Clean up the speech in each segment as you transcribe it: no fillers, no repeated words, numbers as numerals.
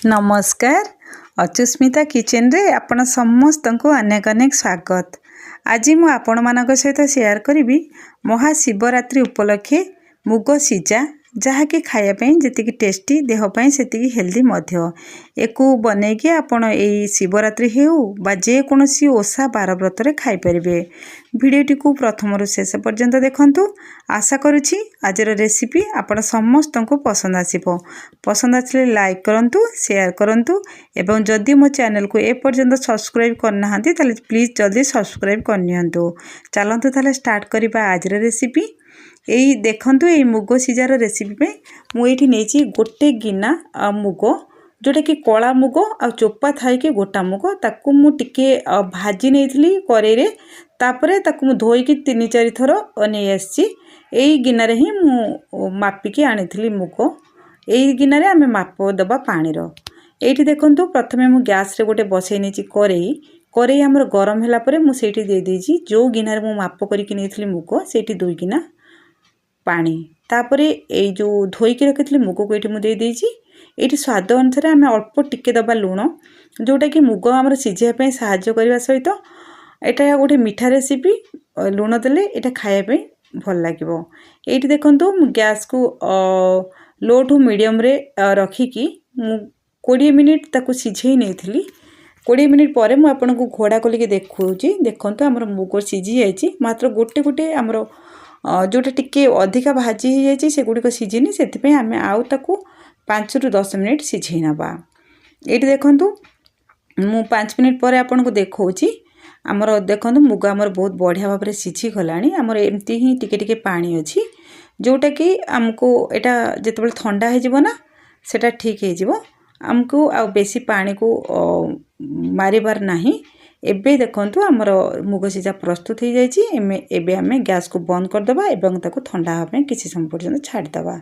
नमस्कार। अचुस्मिता किचन रे आपण समस्त को अनेक अनेक स्वागत। आज मु आपण मानक सहित शेयर करी महाशिवरात्रि उपलक्षे मुग सीजा जहाँकि खायापाई जी टेस्टी देहपाई से हेल्दी एक बनईकि आपण यही शिवरात्रि हो जेकोसी ओषा बार व्रत खाईपारे। भिडटी को प्रथम शेष पर्यंत देखंतु। आशा करुछि आज रेसिपी आपण समस्त को पसंद आसिबो। पसंद आसले लाइक करंतु, शेयर करंतु एवं जदि मो चैनल को ए पर्यंत सब्सक्राइब करना ताले प्लीज जल्दी सब्सक्राइब करनियंतु। चलंतु ताले स्टार्ट करिबा आज रेसिपी। यही देखंतु ये मुग सीजार रेसिपी पे मुझे नहीं गोटे गिना मुग जोटा कि कला मुग आ चोपा थाई कि गोटा मुग ताकू मु टिके भाजी नहीं करेरे तापरे ताकू मु धोईकी 3-4 थर नहीं आसी। यही गिनारे ही मु मापिकी आनी मुग। यही गिनारे आमे माप दबा पानी रो। एठी देखंतु प्रथमे मु गैस रे गोटे बसई नहीं करेई हमर गरम होला परे मु सेठी दे देजी जो गिनारे मु माप करिकी नेथली मुग सेठी 2 गिना पानी। तापरे ए जो धोईकी रखी मुग को ये मुझे देदेजी। ये स्वाद अनुसार आम अल्प टिके दबा लुण जोटा कि मुग आम सीझापी साहाय्य करने सहित यहाँ गोटे मीठा रेसिपी लुण देले ये खायापी भल लगे। ये देखो गैस को लो टू मीडियम रे रखिकी 20 मिनिट ताकू सीझे नहीं 20 मिनिट पर मुझे आपन को घोड़ा कलिके देखुची। देखो आमर मुग सीझी जाइए मात्र गोटे गोटे आमर जोटा टिके अधिका भाजी हो जाए से गुड़िक सीझिनी से आम आउ ताकू 5 ରୁ 10 मिनिट सीझे नवा। ये देखूँ मु 5 मिनिट पर आपन को देखौची आमर देखो मुग आमर बहुत बढ़िया भाव में सीझी गलानी। आमर एमती ही टिके टिके पानी अच्छी जोटा कि आमको यहाँ जिते ठंडा हो सेटा ठीक हो आमको आ बेसी पानी को मारिबार नाही। एबे देखंतु आमर मुग सीझा प्रस्तुत हो जाइए। एबे आमे गैस को बंद कर दबा एवं ताको ठंडा होबे किछि समय पर्यंत छाड़ दबा।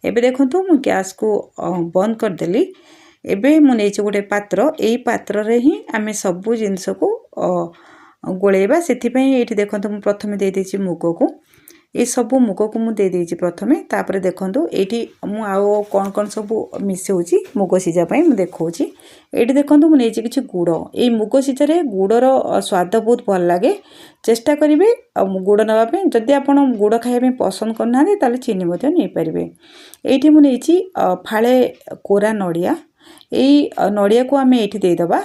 एबे देखंतु मु गैस को बंद कर देली। एबे मु नेछि गोटे पात्र। एई पात्र रे ही आमे सबु जिंस को गोलेबा। सेथि पई एठी देखंतु मु प्रथमे दे देछि मुग को। ये सब मुग को मुझे दे देछि प्रथमे। तापर देखंतु एठी मु आउ कोन कोन सब मिसेउछि मुग सीझा पई मु देखौछि। एठी देखंतु मु नेछि किछि गुड़। ए मुग सीझा रे गुड़र स्वाद बहुत भल लागे। चेष्टा करिवे गुड़ नवा पे। जदि आपण गुड़ खाइबे पसंद करना ताले चीनी मध्ये नै परिबे। एठी मु नेछि फाळे कोरा नडिया। एई नडिया को आमे एठी दे दबा।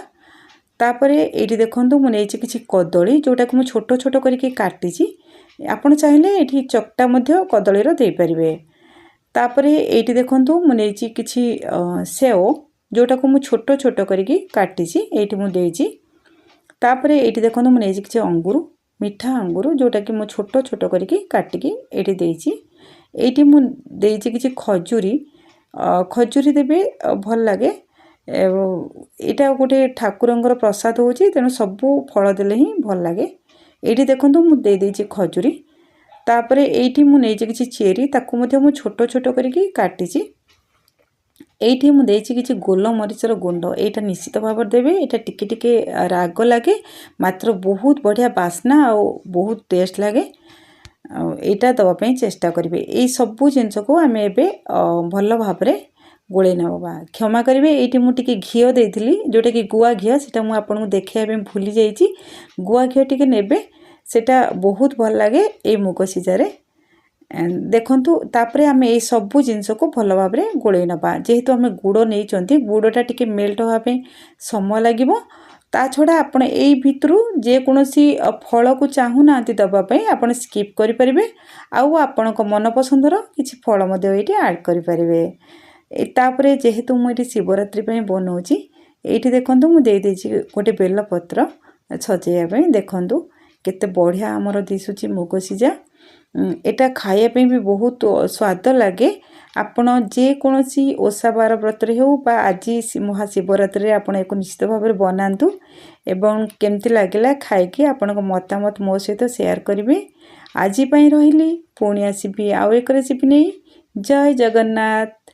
तापरे एठी देखंतु मु नेछि किछि कदली जोटा को मु छोटो छोटो करिके काटिछि। आपण चाहिले एठी चकटा मध्य कदलीर दे परिबे। तापरे एठी देखंतु मु नेछि किछि सेव जोटा को मु छोटो छोटो करिके काटिछि एठी मु देछि। तापरे एठी देखंतु मु नेछि किछि अंगूर मीठा अंगूर जोटा कि मु छोटो छोटो करिके काटिके एठी देछि। एठी मु देछि किछि खजूरी। खजूरी देबे भल लागे। एटा गोटे ठाकुरंगर प्रसाद होछि तेनु सबु फल देले ही भल लागे। एठी देखंतु मु दे देछि खजूरी। तापरे एठी मु नेछि किछि चेरी ताकू मध्ये मु छोटो छोटो करिके काटिछि। एठी मु देछि किछि गोल मरीचर गुंड। एटा निश्चित भाव देबे। एटा टिके टिके राग लागे मात्र बहुत बढ़िया बास्ना आ बहुत टेस्ट लागे। एटा दवा पई चेष्टा करिवे। एई सबु जिंस को आमे एबे भल भाव रे गोळे नबा। क्षमा करिवे एठी मु टिके घियो देथिली जोटा कि गुआ घियो सेटा मु आपन को देखाइबे भूली जाइछि। गुआ घियो टिके नेबे सेटा बहुत भल लागे ए मुग सीझा रे। देखंतु तापरे आमे ए सबु जिंस को भल भाव रे गोळे नबा। जेहेतु आमे गुड़ नै चंती गुड़टा टिके मेल्ट होवा पे समय लागिवो। ता छडा आपण एई भितरु जे कोनोसी फल को चाहू नांती दबा पे आपण स्किप करि परिबे। आउ आपण को मन पसंदर किछि फल मध्ये एठी ऐड करि परिबे। तापरे जेहेतु मु एठी शिवरात्रि पे बनौछि एठी देखंतु मु दे देछि गोटे बेल पत्र सजेया पे। देखंतु केते बढ़िया हमर दिसुछि मुग सीझा। एटा खाया पे भी बहुत स्वाद लगे। आपण जे कोनोसी ओषा बार व्रत रे हो बा आज महाशिवरात्रि आपण एक निश्चित भाव में बनातु एवं केमती लागला खाइकी आपण को मतामत मो सहित शेयर करिवे। आज पई रहिली पुणी आसीबी आउ एक रेसिपी नै। जय जगन्नाथ।